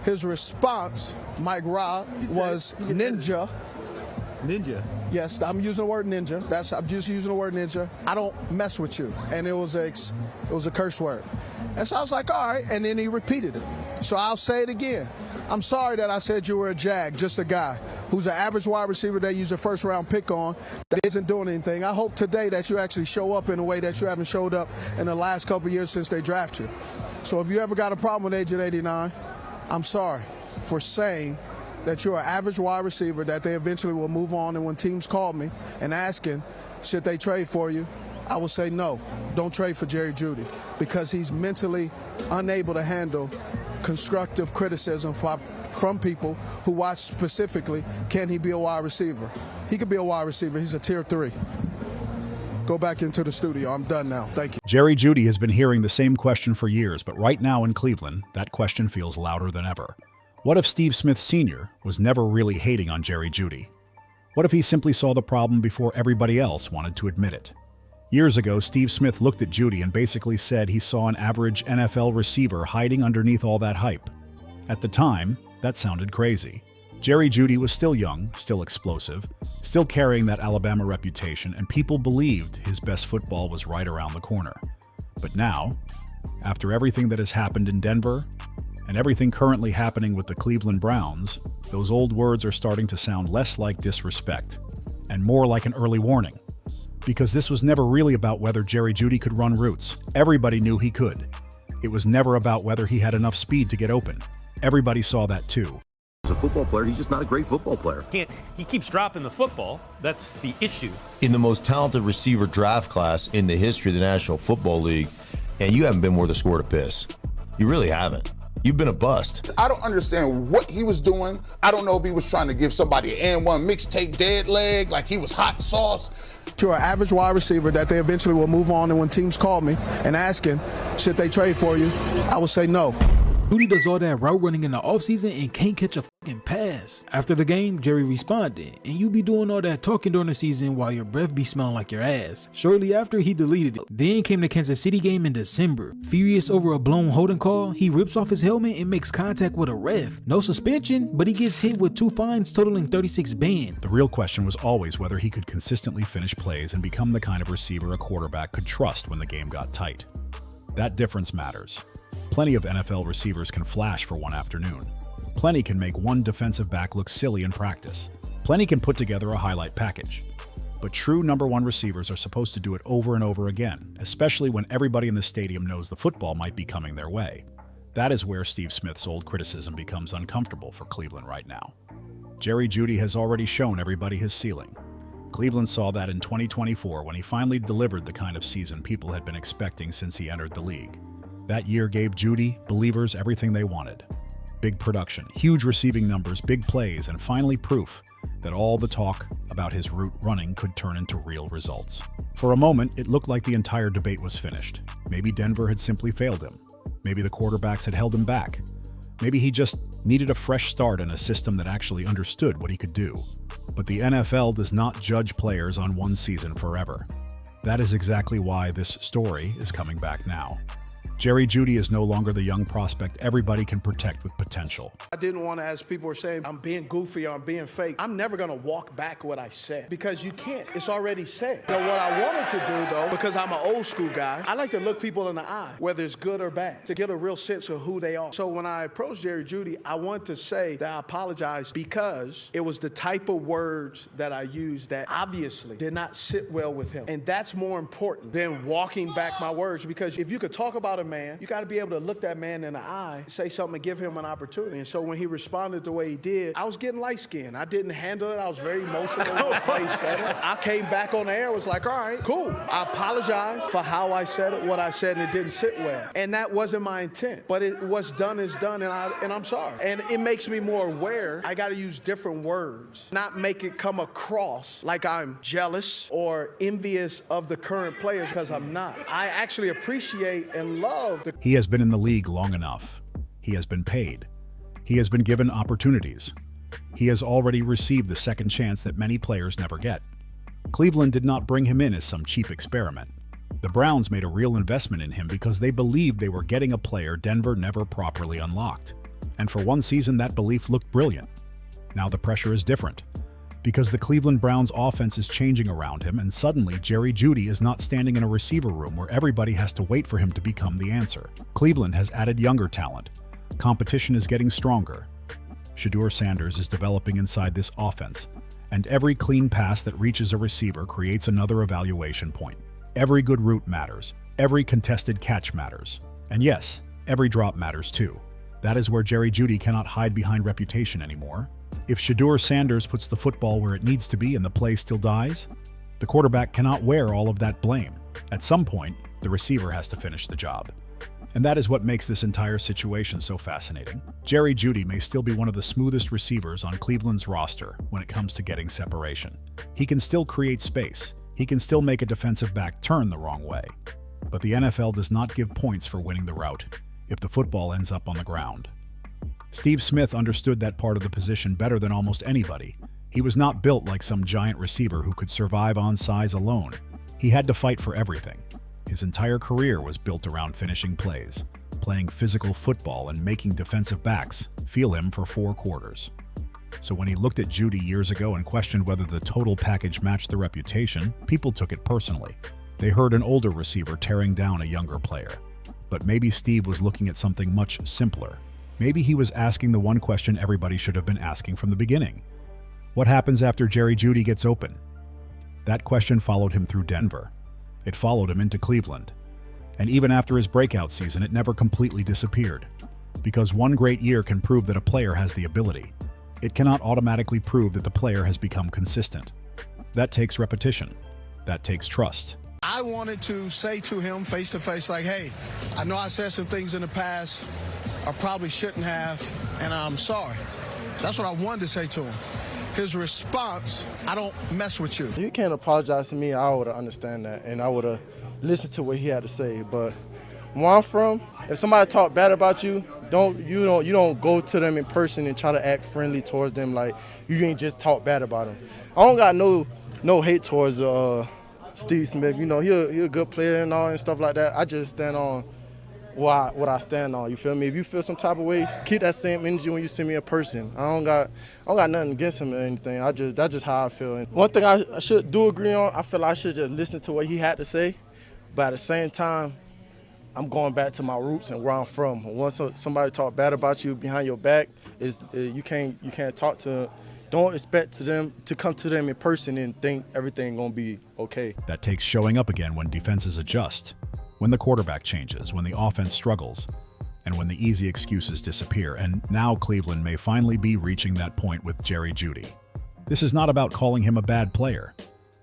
His response, Mike Robb, was ninja. Ninja? Yes, I'm using the word ninja. I'm just using the word ninja. I don't mess with you. And it was a curse word. And so I was like, all right. And then he repeated it. So I'll say it again. I'm sorry that I said you were a jag, just a guy who's an average wide receiver they use a first-round pick on that isn't doing anything. I hope today that you actually show up in a way that you haven't showed up in the last couple of years since they drafted you. So if you ever got a problem with Agent 89, I'm sorry for saying that you're an average wide receiver that they eventually will move on. And when teams call me and asking, should they trade for you, I will say no, don't trade for Jerry Jeudy because he's mentally unable to handle constructive criticism from people who watch specifically, can he be a wide receiver? He could be a wide receiver. He's a tier 3. Go back into the studio. I'm done now. Thank you. Jerry Jeudy has been hearing the same question for years, but right now in Cleveland, that question feels louder than ever. What if Steve Smith Sr. was never really hating on Jerry Jeudy? What if he simply saw the problem before everybody else wanted to admit it? Years ago, Steve Smith looked at Jeudy and basically said he saw an average NFL receiver hiding underneath all that hype. At the time, that sounded crazy. Jerry Jeudy was still young, still explosive, still carrying that Alabama reputation, and people believed his best football was right around the corner. But now, after everything that has happened in Denver, and everything currently happening with the Cleveland Browns, those old words are starting to sound less like disrespect, and more like an early warning. Because this was never really about whether Jerry Jeudy could run routes. Everybody knew he could. It was never about whether he had enough speed to get open. Everybody saw that too. As a football player, he's just not a great football player. He keeps dropping the football. That's the issue. In the most talented receiver draft class in the history of the National Football League, and you haven't been worth a squirt of piss. You really haven't. You've been a bust. I don't understand what he was doing. I don't know if he was trying to give somebody an and one mixtape dead leg, like he was hot sauce. You're an average wide receiver that they eventually will move on, and when teams call me and asking, should they trade for you, I will say no. Jeudy does all that route running in the offseason and can't catch a fucking pass. After the game, Jerry responded, and you be doing all that talking during the season while your breath be smelling like your ass. Shortly after, he deleted it. Then came the Kansas City game in December. Furious over a blown holding call, he rips off his helmet and makes contact with a ref. No suspension, but he gets hit with 2 fines totaling 36 bands. The real question was always whether he could consistently finish plays and become the kind of receiver a quarterback could trust when the game got tight. That difference matters. Plenty of NFL receivers can flash for one afternoon. Plenty can make one defensive back look silly in practice. Plenty can put together a highlight package. But true number 1 receivers are supposed to do it over and over again, especially when everybody in the stadium knows the football might be coming their way. That is where Steve Smith's old criticism becomes uncomfortable for Cleveland right now. Jerry Jeudy has already shown everybody his ceiling. Cleveland saw that in 2024 when he finally delivered the kind of season people had been expecting since he entered the league. That year gave Jeudy, believers, everything they wanted. Big production, huge receiving numbers, big plays, and finally proof that all the talk about his route running could turn into real results. For a moment, it looked like the entire debate was finished. Maybe Denver had simply failed him. Maybe the quarterbacks had held him back. Maybe he just needed a fresh start in a system that actually understood what he could do. But the NFL does not judge players on one season forever. That is exactly why this story is coming back now. Jerry Jeudy is no longer the young prospect everybody can protect with potential. I didn't want to, as people were saying, I'm being goofy or I'm being fake. I'm never going to walk back what I said because you can't. It's already said. So what I wanted to do, though, because I'm an old school guy, I like to look people in the eye, whether it's good or bad, to get a real sense of who they are. So when I approached Jerry Jeudy, I wanted to say that I apologize because it was the type of words that I used that obviously did not sit well with him. And that's more important than walking back my words, because if you could talk about a man, you got to be able to look that man in the eye, say something, and give him an opportunity. And so when he responded the way he did, I was getting light-skinned. I didn't handle it. I was very emotional. I came back on the air, was like, all right, cool. I apologize for how I said it, what I said, and it didn't sit well. And that wasn't my intent. But what's done is done, and I'm sorry. And it makes me more aware. I got to use different words, not make it come across like I'm jealous or envious of the current players, because I'm not. I actually appreciate and love He has been in the league long enough. He has been paid. He has been given opportunities. He has already received the second chance that many players never get. Cleveland did not bring him in as some cheap experiment. The Browns made a real investment in him because they believed they were getting a player Denver never properly unlocked. And for one season, that belief looked brilliant. Now the pressure is different, because the Cleveland Browns offense is changing around him, and suddenly Jerry Jeudy is not standing in a receiver room where everybody has to wait for him to become the answer. Cleveland has added younger talent. Competition is getting stronger. Shedeur Sanders is developing inside this offense, and every clean pass that reaches a receiver creates another evaluation point. Every good route matters. Every contested catch matters. And yes, every drop matters too. That is where Jerry Jeudy cannot hide behind reputation anymore. If Shedeur Sanders puts the football where it needs to be and the play still dies, the quarterback cannot wear all of that blame. At some point, the receiver has to finish the job. And that is what makes this entire situation so fascinating. Jerry Jeudy may still be one of the smoothest receivers on Cleveland's roster when it comes to getting separation. He can still create space. He can still make a defensive back turn the wrong way. But the NFL does not give points for winning the route if the football ends up on the ground. Steve Smith understood that part of the position better than almost anybody. He was not built like some giant receiver who could survive on size alone. He had to fight for everything. His entire career was built around finishing plays, playing physical football and making defensive backs feel him for 4 quarters. So when he looked at Jeudy years ago and questioned whether the total package matched the reputation, people took it personally. They heard an older receiver tearing down a younger player. But maybe Steve was looking at something much simpler. Maybe he was asking the one question everybody should have been asking from the beginning. What happens after Jerry Jeudy gets open? That question followed him through Denver. It followed him into Cleveland. And even after his breakout season, it never completely disappeared. Because one great year can prove that a player has the ability. It cannot automatically prove that the player has become consistent. That takes repetition. That takes trust. I wanted to say to him face to face, like, hey, I know I said some things in the past I probably shouldn't have, and I'm sorry. That's what I wanted to say to him. His response, I don't mess with you. You can't apologize to me. I would have understand that, and I would have listened to what he had to say. But where I'm from, if somebody talk bad about you, you don't go to them in person and try to act friendly towards them like you ain't just talk bad about them. I don't got no hate towards Steve Smith. You know, he a good player and all and stuff like that. I just stand on what I stand on. You feel me? If you feel some type of way, keep that same energy when you see me in person. I don't got nothing against him or anything. That's just how I feel. And one thing I should do agree on, I feel like I should just listen to what he had to say, but at the same time, I'm going back to my roots and where I'm from. Once somebody talk bad about you behind your back, you can't talk to. Don't expect them to come to them in person and think everything gonna be okay. That takes showing up again when defenses adjust, when the quarterback changes, when the offense struggles, and when the easy excuses disappear. And now Cleveland may finally be reaching that point with Jerry Jeudy. This is not about calling him a bad player.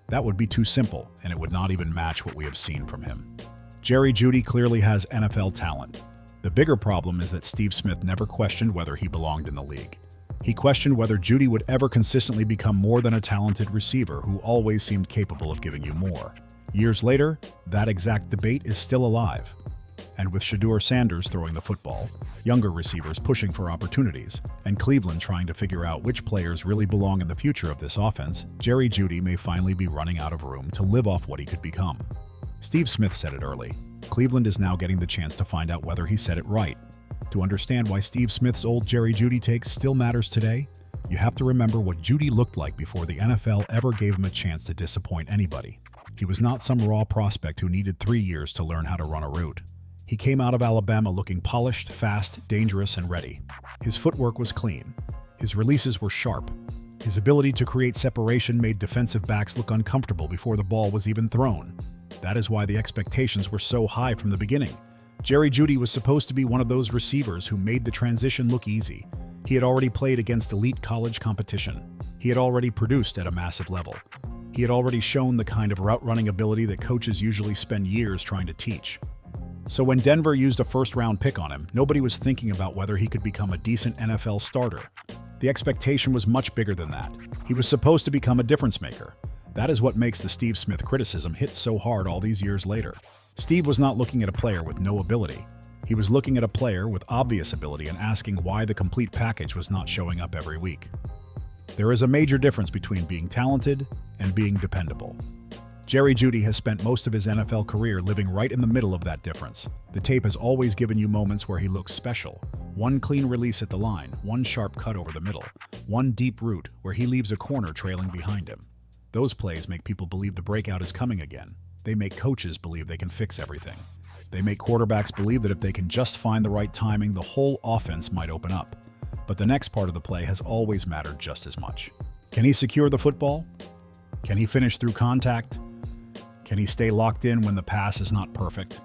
That would be too simple, and it would not even match what we have seen from him. Jerry Jeudy clearly has NFL talent. The bigger problem is that Steve Smith never questioned whether he belonged in the league. He questioned whether Jeudy would ever consistently become more than a talented receiver who always seemed capable of giving you more. Years later, that exact debate is still alive. And with Shedeur Sanders throwing the football, younger receivers pushing for opportunities, and Cleveland trying to figure out which players really belong in the future of this offense, Jerry Jeudy may finally be running out of room to live off what he could become. Steve Smith said it early. Cleveland is now getting the chance to find out whether he said it right. To understand why Steve Smith's old Jerry Jeudy takes still matters today, you have to remember what Jeudy looked like before the NFL ever gave him a chance to disappoint anybody. He was not some raw prospect who needed 3 years to learn how to run a route. He came out of Alabama looking polished, fast, dangerous, and ready. His footwork was clean. His releases were sharp. His ability to create separation made defensive backs look uncomfortable before the ball was even thrown. That is why the expectations were so high from the beginning. Jerry Jeudy was supposed to be one of those receivers who made the transition look easy. He had already played against elite college competition. He had already produced at a massive level. He had already shown the kind of route-running ability that coaches usually spend years trying to teach. So when Denver used a first-round pick on him, nobody was thinking about whether he could become a decent NFL starter. The expectation was much bigger than that. He was supposed to become a difference maker. That is what makes the Steve Smith criticism hit so hard all these years later. Steve was not looking at a player with no ability. He was looking at a player with obvious ability and asking why the complete package was not showing up every week. There is a major difference between being talented and being dependable. Jerry Jeudy has spent most of his NFL career living right in the middle of that difference. The tape has always given you moments where he looks special, One clean release at the line, one sharp cut over the middle, one deep route where he leaves a corner trailing behind him. Those plays make people believe the breakout is coming again. They make coaches believe they can fix everything. They make quarterbacks believe that if they can just find the right timing, the whole offense might open up. But the next part of the play has always mattered just as much. Can he secure the football? Can he finish through contact? Can he stay locked in when the pass is not perfect?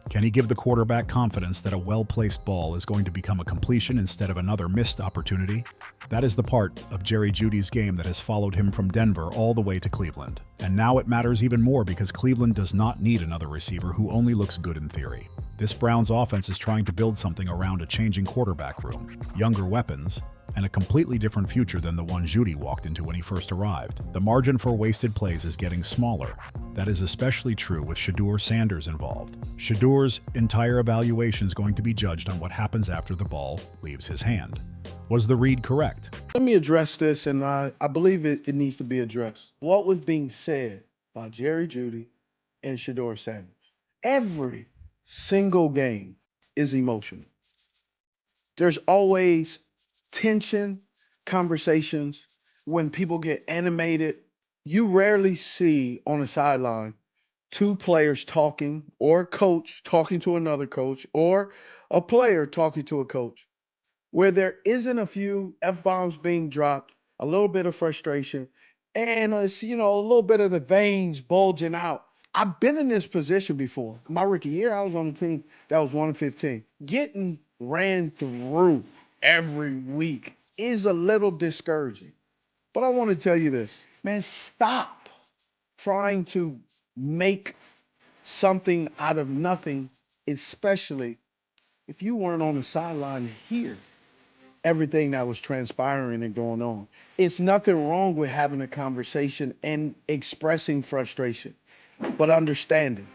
Can he give the quarterback confidence that a well-placed ball is going to become a completion instead of another missed opportunity? That is the part of Jerry Jeudy's game that has followed him from Denver all the way to Cleveland. And now it matters even more because Cleveland does not need another receiver who only looks good in theory. This Browns offense is trying to build something around a changing quarterback room, younger weapons, and a completely different future than the one Jeudy walked into when he first arrived. The margin for wasted plays is getting smaller. That is especially true with Shedeur Sanders involved. Shedeur's entire evaluation is going to be judged on what happens after the ball leaves his hand. Was the read correct? Let me address this, and I believe it needs to be addressed. What was being said by Jerry Jeudy and Shedeur Sanders? Every single game is emotional. There's always tension, conversations. When people get animated, you rarely see on the sideline two players talking, or a coach talking to another coach, or a player talking to a coach, where there isn't a few F-bombs being dropped, a little bit of frustration, and a little bit of the veins bulging out. I've been in this position before. My rookie year, I was on a team that was 1-15. Getting ran through every week is a little discouraging. But I want to tell you this, man, stop trying to make something out of nothing, especially if you weren't on the sideline here. Everything that was transpiring and going on. It's nothing wrong with having a conversation and expressing frustration, but understanding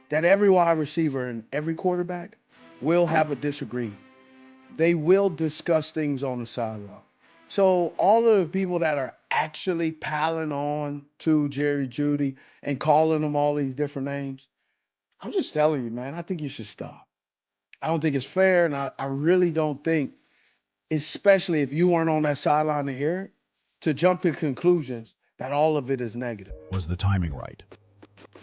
that every wide receiver and every quarterback will have a disagreement. They will discuss things on the sideline. So all of the people that are actually piling on to Jerry Jeudy and calling him all these different names, I'm just telling you, man, I think you should stop. I don't think it's fair, and I really don't think, especially if you weren't on that sideline to hear it, to jump to conclusions that all of it is negative. Was the timing right?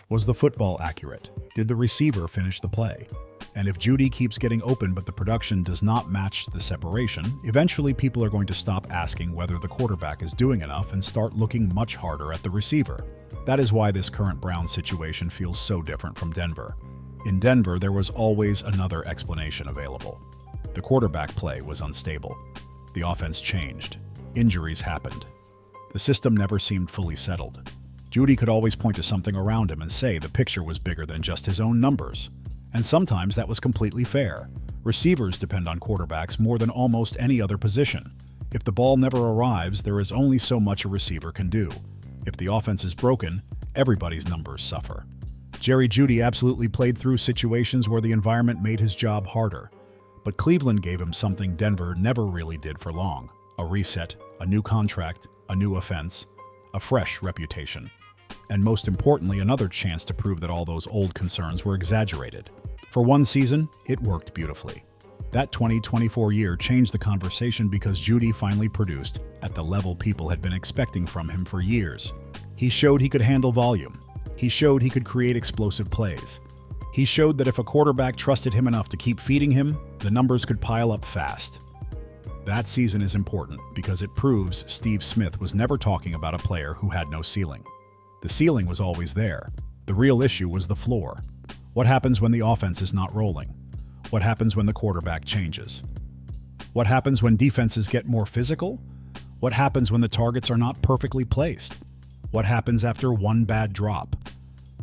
Was the football accurate? Did the receiver finish the play? And if Jeudy keeps getting open but the production does not match the separation, eventually people are going to stop asking whether the quarterback is doing enough and start looking much harder at the receiver. That is why this current Browns situation feels so different from Denver. In Denver, there was always another explanation available. The quarterback play was unstable. The offense changed. Injuries happened. The system never seemed fully settled. Jeudy could always point to something around him and say the picture was bigger than just his own numbers. And sometimes that was completely fair. Receivers depend on quarterbacks more than almost any other position. If the ball never arrives, there is only so much a receiver can do. If the offense is broken, everybody's numbers suffer. Jerry Jeudy absolutely played through situations where the environment made his job harder. But Cleveland gave him something Denver never really did for long: a reset, a new contract, a new offense, a fresh reputation. And most importantly, another chance to prove that all those old concerns were exaggerated. For one season, it worked beautifully. That 2024 year changed the conversation because Jeudy finally produced at the level people had been expecting from him for years. He showed he could handle volume. He showed he could create explosive plays. He showed that if a quarterback trusted him enough to keep feeding him, the numbers could pile up fast. That season is important because it proves Steve Smith was never talking about a player who had no ceiling. The ceiling was always there. The real issue was the floor. What happens when the offense is not rolling? What happens when the quarterback changes? What happens when defenses get more physical? What happens when the targets are not perfectly placed? What happens after one bad drop?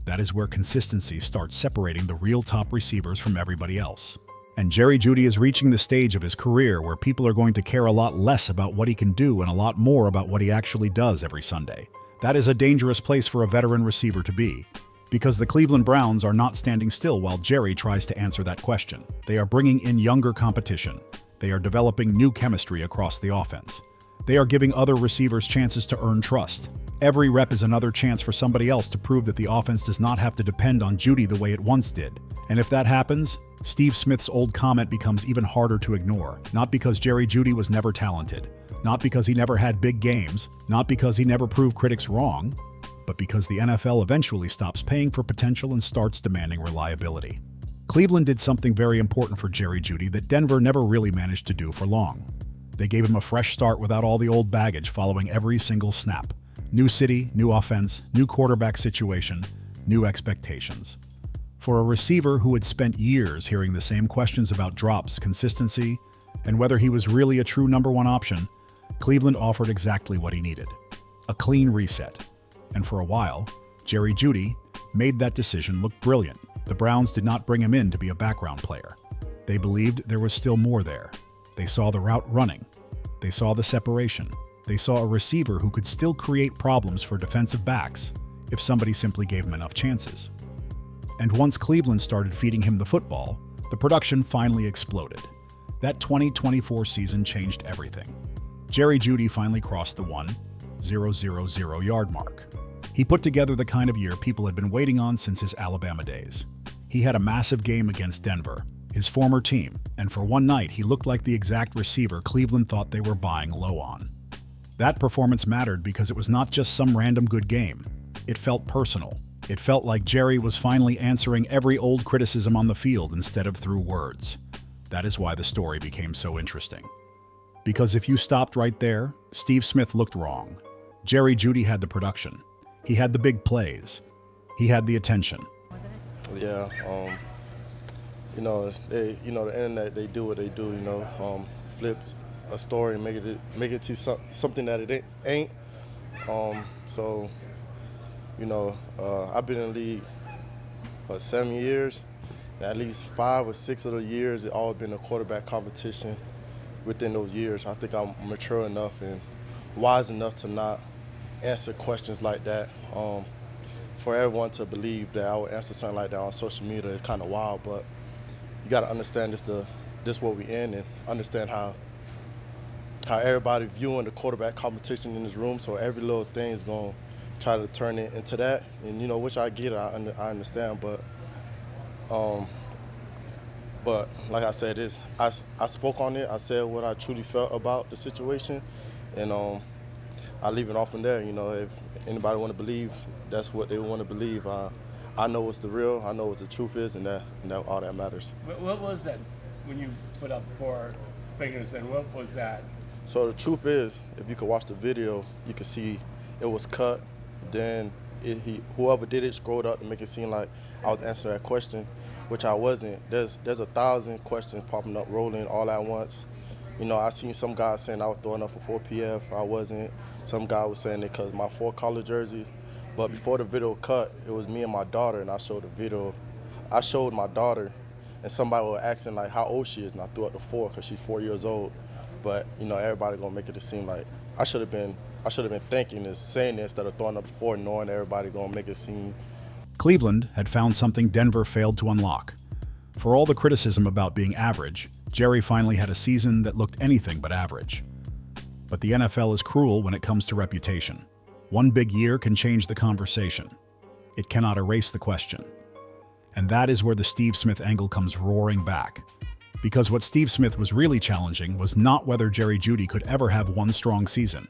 That is where consistency starts separating the real top receivers from everybody else. And Jerry Jeudy is reaching the stage of his career where people are going to care a lot less about what he can do and a lot more about what he actually does every Sunday. That is a dangerous place for a veteran receiver to be, because the Cleveland Browns are not standing still while Jerry tries to answer that question. They are bringing in younger competition. They are developing new chemistry across the offense. They are giving other receivers chances to earn trust. Every rep is another chance for somebody else to prove that the offense does not have to depend on Jeudy the way it once did. And if that happens, Steve Smith's old comment becomes even harder to ignore. Not because Jerry Jeudy was never talented, not because he never had big games, not because he never proved critics wrong, but because the NFL eventually stops paying for potential and starts demanding reliability. Cleveland did something very important for Jerry Jeudy that Denver never really managed to do for long. They gave him a fresh start without all the old baggage following every single snap. New city, new offense, new quarterback situation, new expectations. For a receiver who had spent years hearing the same questions about drops, consistency, and whether he was really a true number one option, Cleveland offered exactly what he needed: a clean reset. And for a while, Jerry Jeudy made that decision look brilliant. The Browns did not bring him in to be a background player. They believed there was still more there. They saw the route running. They saw the separation. They saw a receiver who could still create problems for defensive backs if somebody simply gave him enough chances. And once Cleveland started feeding him the football, the production finally exploded. That 2024 season changed everything. Jerry Jeudy finally crossed the 1,000 yard mark. He put together the kind of year people had been waiting on since his Alabama days. He had a massive game against Denver, his former team, and for one night he looked like the exact receiver Cleveland thought they were buying low on. That performance mattered because it was not just some random good game. It felt personal. It felt like Jerry was finally answering every old criticism on the field instead of through words. That is why the story became so interesting. Because if you stopped right there, Steve Smith looked wrong. Jerry Jeudy had the production. He had the big plays. He had the attention. Yeah, the internet, they do what they do, flip a story and make it to something that it ain't. I've been in the league for 7 years, and at least 5 or 6 of the years, it all been a quarterback competition. Within those years, I think I'm mature enough and wise enough to not answer questions like that. For everyone to believe that I would answer something like that on social media is kind of wild, but you got to understand this what we in, and understand how everybody viewing the quarterback competition in this room. So every little thing is going to try to turn it into that, and which I get, I understand, but like I said, I spoke on it. I said what I truly felt about the situation, and I leave it off from there. If anybody want to believe, that's what they want to believe. I know what's the real. I know what the truth is, and that all that matters. What was that when you put up 4 fingers? And what was that? So the truth is, if you could watch the video, you could see it was cut. Then whoever did it scrolled up to make it seem like I was answering that question, which I wasn't. There's 1,000 questions popping up, rolling all at once. I seen some guys saying I was throwing up for 4 PF. I wasn't. Some guy was saying it because my 4 color jersey. But before the video cut, it was me and my daughter, and I showed the video. I showed my daughter, and somebody was asking like how old she is, and I threw up the 4 because she's 4 years old. But everybody gonna make it seem like I should have been thinking this, saying this instead of throwing up the 4, knowing everybody gonna make it seem. Cleveland had found something Denver failed to unlock. For all the criticism about being average, Jerry finally had a season that looked anything but average. But the NFL is cruel when it comes to reputation. One big year can change the conversation. It cannot erase the question. And that is where the Steve Smith angle comes roaring back. Because what Steve Smith was really challenging was not whether Jerry Jeudy could ever have one strong season.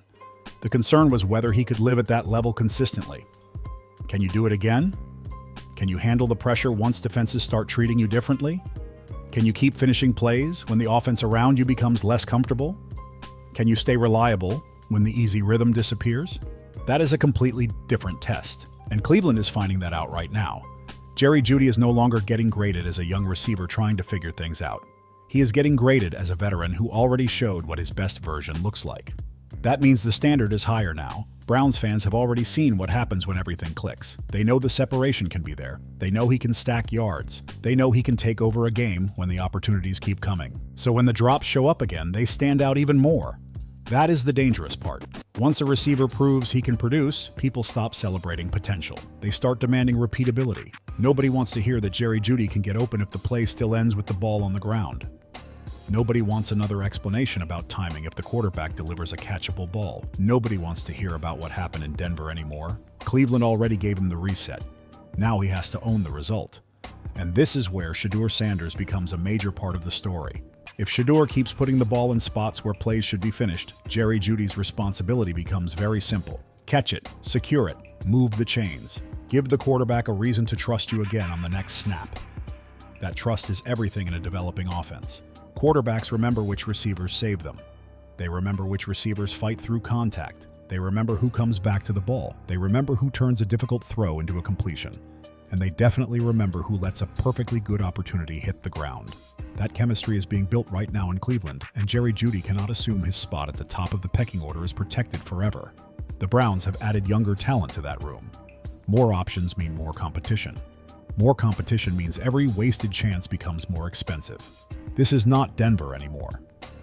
The concern was whether he could live at that level consistently. Can you do it again? Can you handle the pressure once defenses start treating you differently? Can you keep finishing plays when the offense around you becomes less comfortable? Can you stay reliable when the easy rhythm disappears? That is a completely different test, and Cleveland is finding that out right now. Jerry Jeudy is no longer getting graded as a young receiver trying to figure things out. He is getting graded as a veteran who already showed what his best version looks like. That means the standard is higher now. Browns fans have already seen what happens when everything clicks. They know the separation can be there. They know he can stack yards. They know he can take over a game when the opportunities keep coming. So when the drops show up again, they stand out even more. That is the dangerous part. Once a receiver proves he can produce, people stop celebrating potential. They start demanding repeatability. Nobody wants to hear that Jerry Jeudy can get open if the play still ends with the ball on the ground. Nobody wants another explanation about timing if the quarterback delivers a catchable ball. Nobody wants to hear about what happened in Denver anymore. Cleveland already gave him the reset. Now he has to own the result. And this is where Shedeur Sanders becomes a major part of the story. If Shedeur keeps putting the ball in spots where plays should be finished, Jerry Jeudy's responsibility becomes very simple. Catch it, secure it, move the chains. Give the quarterback a reason to trust you again on the next snap. That trust is everything in a developing offense. Quarterbacks remember which receivers save them. They remember which receivers fight through contact. They remember who comes back to the ball. They remember who turns a difficult throw into a completion. And they definitely remember who lets a perfectly good opportunity hit the ground. That chemistry is being built right now in Cleveland, and Jerry Jeudy cannot assume his spot at the top of the pecking order is protected forever. The Browns have added younger talent to that room. More options mean more competition. More competition means every wasted chance becomes more expensive. This is not Denver anymore.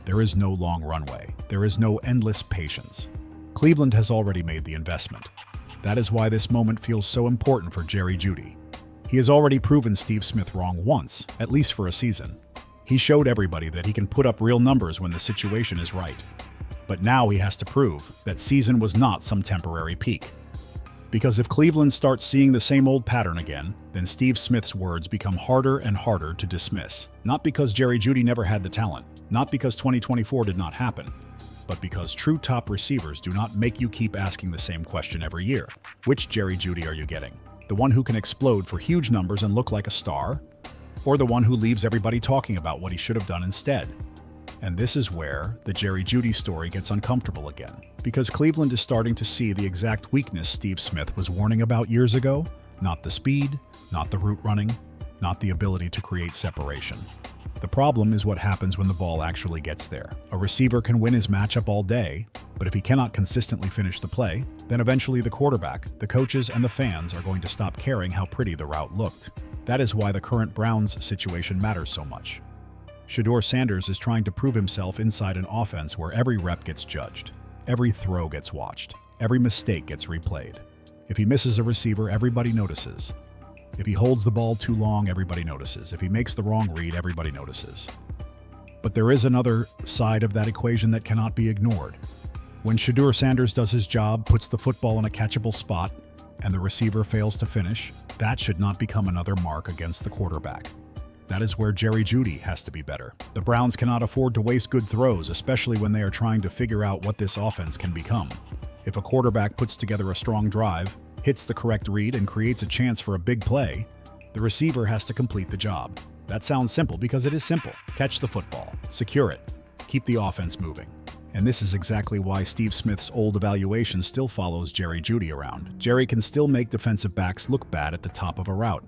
There is no long runway. There is no endless patience. Cleveland has already made the investment. That is why this moment feels so important for Jerry Jeudy. He has already proven Steve Smith wrong once, at least for a season. He showed everybody that he can put up real numbers when the situation is right. But now he has to prove that season was not some temporary peak. Because if Cleveland starts seeing the same old pattern again, then Steve Smith's words become harder and harder to dismiss. Not because Jerry Jeudy never had the talent, not because 2024 did not happen, but because true top receivers do not make you keep asking the same question every year. Which Jerry Jeudy are you getting? The one who can explode for huge numbers and look like a star? Or the one who leaves everybody talking about what he should have done instead? And this is where the Jerry Jeudy story gets uncomfortable again. Because Cleveland is starting to see the exact weakness Steve Smith was warning about years ago. Not the speed, not the route running, not the ability to create separation. The problem is what happens when the ball actually gets there. A receiver can win his matchup all day, but if he cannot consistently finish the play, then eventually the quarterback, the coaches, and the fans are going to stop caring how pretty the route looked. That is why the current Browns situation matters so much. Shedeur Sanders is trying to prove himself inside an offense where every rep gets judged, every throw gets watched, every mistake gets replayed. If he misses a receiver, everybody notices. If he holds the ball too long, everybody notices. If he makes the wrong read, everybody notices. But there is another side of that equation that cannot be ignored. When Shedeur Sanders does his job, puts the football in a catchable spot, and the receiver fails to finish, that should not become another mark against the quarterback. That is where Jerry Jeudy has to be better. The Browns cannot afford to waste good throws, especially when they are trying to figure out what this offense can become. If a quarterback puts together a strong drive, hits the correct read, and creates a chance for a big play, the receiver has to complete the job. That sounds simple because it is simple. Catch the football, secure it, keep the offense moving. And this is exactly why Steve Smith's old evaluation still follows Jerry Jeudy around. Jerry can still make defensive backs look bad at the top of a route.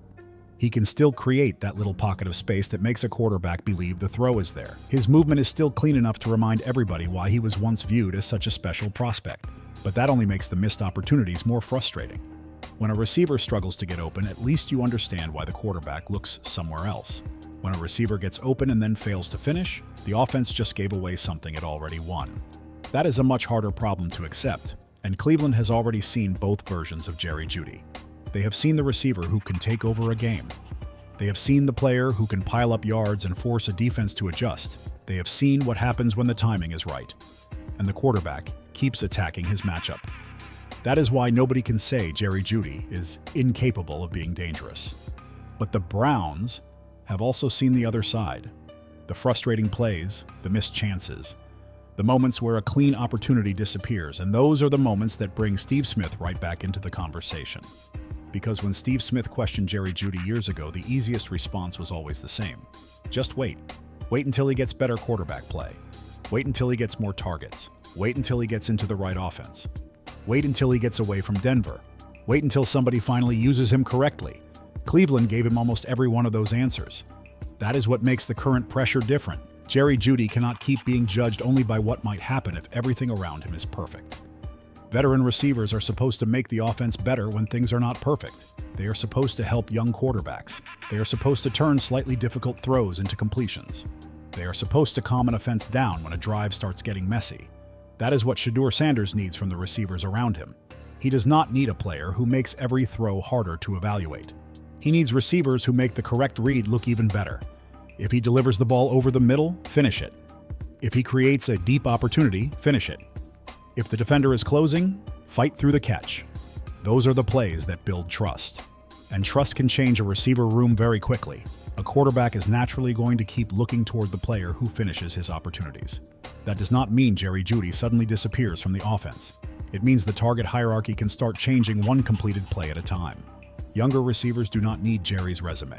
He can still create that little pocket of space that makes a quarterback believe the throw is there. His movement is still clean enough to remind everybody why he was once viewed as such a special prospect. But that only makes the missed opportunities more frustrating. When a receiver struggles to get open, at least you understand why the quarterback looks somewhere else. When a receiver gets open and then fails to finish, the offense just gave away something it already won. That is a much harder problem to accept, and Cleveland has already seen both versions of Jerry Jeudy. They have seen the receiver who can take over a game. They have seen the player who can pile up yards and force a defense to adjust. They have seen what happens when the timing is right. And the quarterback keeps attacking his matchup. That is why nobody can say Jerry Jeudy is incapable of being dangerous. But the Browns have also seen the other side. The frustrating plays, the missed chances, the moments where a clean opportunity disappears, and those are the moments that bring Steve Smith right back into the conversation. Because when Steve Smith questioned Jerry Jeudy years ago, the easiest response was always the same. Just wait. Wait until he gets better quarterback play. Wait until he gets more targets. Wait until he gets into the right offense. Wait until he gets away from Denver. Wait until somebody finally uses him correctly. Cleveland gave him almost every one of those answers. That is what makes the current pressure different. Jerry Jeudy cannot keep being judged only by what might happen if everything around him is perfect. Veteran receivers are supposed to make the offense better when things are not perfect. They are supposed to help young quarterbacks. They are supposed to turn slightly difficult throws into completions. They are supposed to calm an offense down when a drive starts getting messy. That is what Shedeur Sanders needs from the receivers around him. He does not need a player who makes every throw harder to evaluate. He needs receivers who make the correct read look even better. If he delivers the ball over the middle, finish it. If he creates a deep opportunity, finish it. If the defender is closing, fight through the catch. Those are the plays that build trust. And trust can change a receiver room very quickly. A quarterback is naturally going to keep looking toward the player who finishes his opportunities. That does not mean Jerry Jeudy suddenly disappears from the offense. It means the target hierarchy can start changing one completed play at a time. Younger receivers do not need Jerry's resume.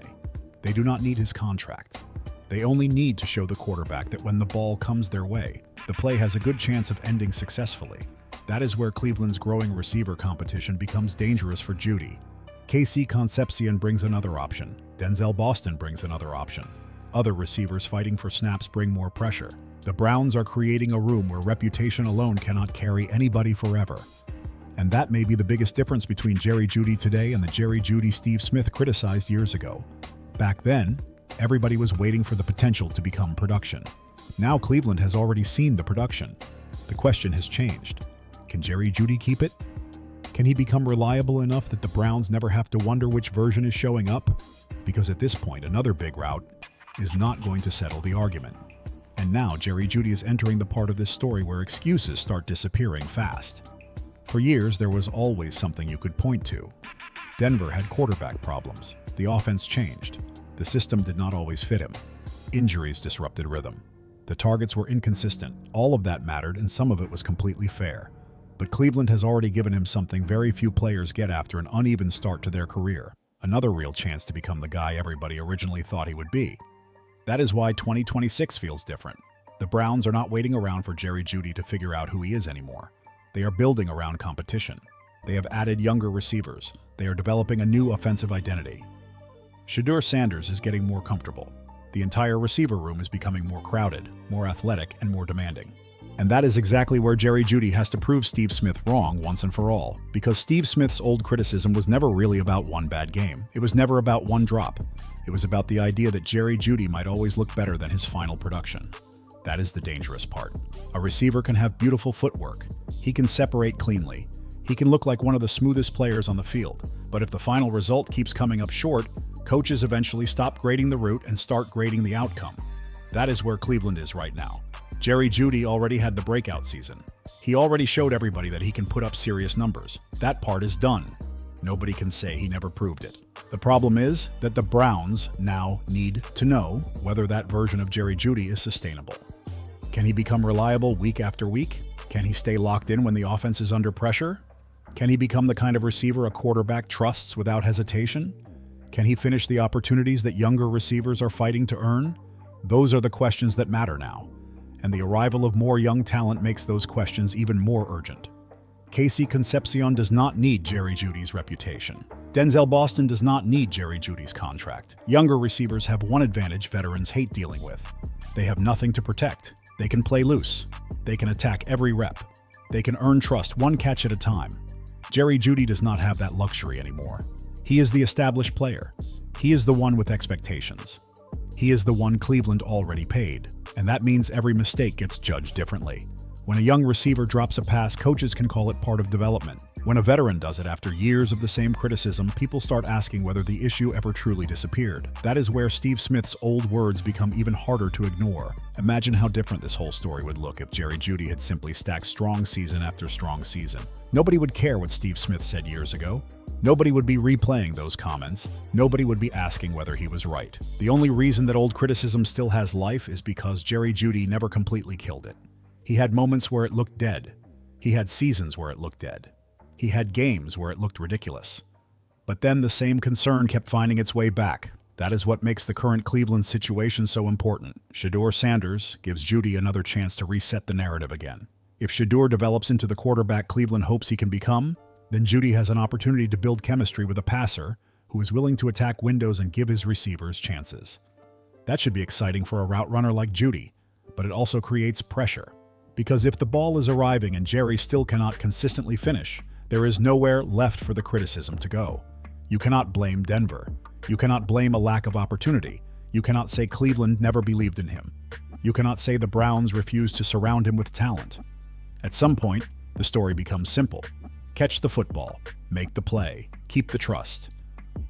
They do not need his contract. They only need to show the quarterback that when the ball comes their way, the play has a good chance of ending successfully. That is where Cleveland's growing receiver competition becomes dangerous for Jeudy. KC Concepcion brings another option. Denzel Boston brings another option. Other receivers fighting for snaps bring more pressure. The Browns are creating a room where reputation alone cannot carry anybody forever. And that may be the biggest difference between Jerry Jeudy today and the Jerry Jeudy Steve Smith criticized years ago. Back then, everybody was waiting for the potential to become production. Now Cleveland has already seen the production. The question has changed. Can Jerry Jeudy keep it? Can he become reliable enough that the Browns never have to wonder which version is showing up? Because at this point, another big route is not going to settle the argument. And now Jerry Jeudy is entering the part of this story where excuses start disappearing fast. For years, there was always something you could point to. Denver had quarterback problems. The offense changed. The system did not always fit him. Injuries disrupted rhythm. The targets were inconsistent. All of that mattered, and some of it was completely fair. But Cleveland has already given him something very few players get after an uneven start to their career. Another real chance to become the guy everybody originally thought he would be. That is why 2026 feels different. The Browns are not waiting around for Jerry Jeudy to figure out who he is anymore. They are building around competition. They have added younger receivers. They are developing a new offensive identity. Shedeur Sanders is getting more comfortable. The entire receiver room is becoming more crowded, more athletic, and more demanding. And that is exactly where Jerry Jeudy has to prove Steve Smith wrong once and for all, because Steve Smith's old criticism was never really about one bad game. It was never about one drop. It was about the idea that Jerry Jeudy might always look better than his final production. That is the dangerous part. A receiver can have beautiful footwork. He can separate cleanly. He can look like one of the smoothest players on the field. But if the final result keeps coming up short, coaches eventually stop grading the route and start grading the outcome. That is where Cleveland is right now. Jerry Jeudy already had the breakout season. He already showed everybody that he can put up serious numbers. That part is done. Nobody can say he never proved it. The problem is that the Browns now need to know whether that version of Jerry Jeudy is sustainable. Can he become reliable week after week? Can he stay locked in when the offense is under pressure? Can he become the kind of receiver a quarterback trusts without hesitation? Can he finish the opportunities that younger receivers are fighting to earn? Those are the questions that matter now. And the arrival of more young talent makes those questions even more urgent. KC Concepcion does not need Jerry Jeudy's reputation. Denzel Boston does not need Jerry Jeudy's contract. Younger receivers have one advantage veterans hate dealing with. They have nothing to protect. They can play loose. They can attack every rep. They can earn trust one catch at a time. Jerry Jeudy does not have that luxury anymore. He is the established player. He is the one with expectations. He is the one Cleveland already paid. And that means every mistake gets judged differently. When a young receiver drops a pass, coaches can call it part of development. When a veteran does it after years of the same criticism, people start asking whether the issue ever truly disappeared. That is where Steve Smith's old words become even harder to ignore. Imagine how different this whole story would look if Jerry Jeudy had simply stacked strong season after strong season. Nobody would care what Steve Smith said years ago. Nobody would be replaying those comments. Nobody would be asking whether he was right. The only reason that old criticism still has life is because Jerry Jeudy never completely killed it. He had moments where it looked dead. He had seasons where it looked dead. He had games where it looked ridiculous. But then the same concern kept finding its way back. That is what makes the current Cleveland situation so important. Shedeur Sanders gives Jeudy another chance to reset the narrative again. If Shedeur develops into the quarterback Cleveland hopes he can become, then Jeudy has an opportunity to build chemistry with a passer who is willing to attack windows and give his receivers chances. That should be exciting for a route runner like Jeudy, but it also creates pressure. Because if the ball is arriving and Jerry still cannot consistently finish, there is nowhere left for the criticism to go. You cannot blame Denver. You cannot blame a lack of opportunity. You cannot say Cleveland never believed in him. You cannot say the Browns refused to surround him with talent. At some point, the story becomes simple. Catch the football, make the play, keep the trust.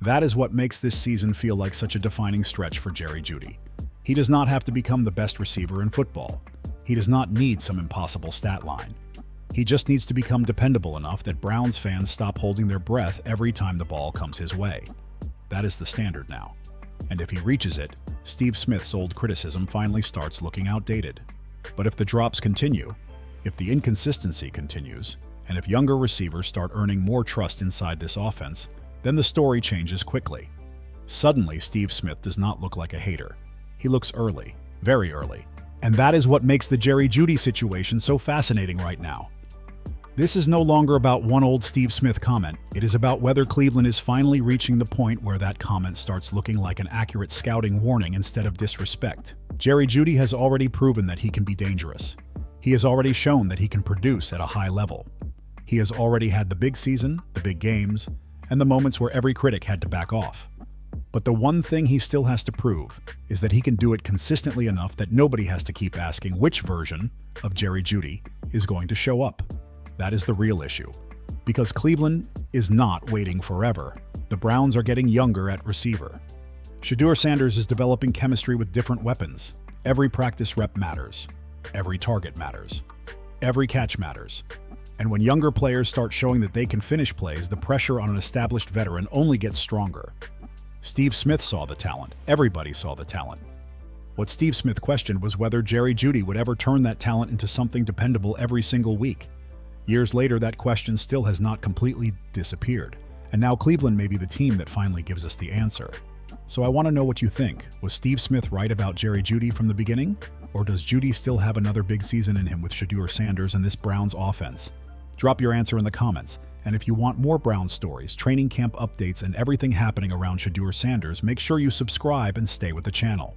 That is what makes this season feel like such a defining stretch for Jerry Jeudy. He does not have to become the best receiver in football. He does not need some impossible stat line. He just needs to become dependable enough that Browns fans stop holding their breath every time the ball comes his way. That is the standard now. And if he reaches it, Steve Smith's old criticism finally starts looking outdated. But if the drops continue, if the inconsistency continues, and if younger receivers start earning more trust inside this offense, then the story changes quickly. Suddenly, Steve Smith does not look like a hater. He looks early, very early. And that is what makes the Jerry Jeudy situation so fascinating right now. This is no longer about one old Steve Smith comment. It is about whether Cleveland is finally reaching the point where that comment starts looking like an accurate scouting warning instead of disrespect. Jerry Jeudy has already proven that he can be dangerous. He has already shown that he can produce at a high level. He has already had the big season, the big games, and the moments where every critic had to back off. But the one thing he still has to prove is that he can do it consistently enough that nobody has to keep asking which version of Jerry Jeudy is going to show up. That is the real issue. Because Cleveland is not waiting forever. The Browns are getting younger at receiver. Shedeur Sanders is developing chemistry with different weapons. Every practice rep matters. Every target matters. Every catch matters. And when younger players start showing that they can finish plays, the pressure on an established veteran only gets stronger. Steve Smith saw the talent. Everybody saw the talent. What Steve Smith questioned was whether Jerry Jeudy would ever turn that talent into something dependable every single week. Years later, that question still has not completely disappeared. And now Cleveland may be the team that finally gives us the answer. So I want to know what you think. Was Steve Smith right about Jerry Jeudy from the beginning? Or does Jeudy still have another big season in him with Shedeur Sanders and this Browns offense? Drop your answer in the comments. And if you want more Browns stories, training camp updates, and everything happening around Shedeur Sanders, make sure you subscribe and stay with the channel.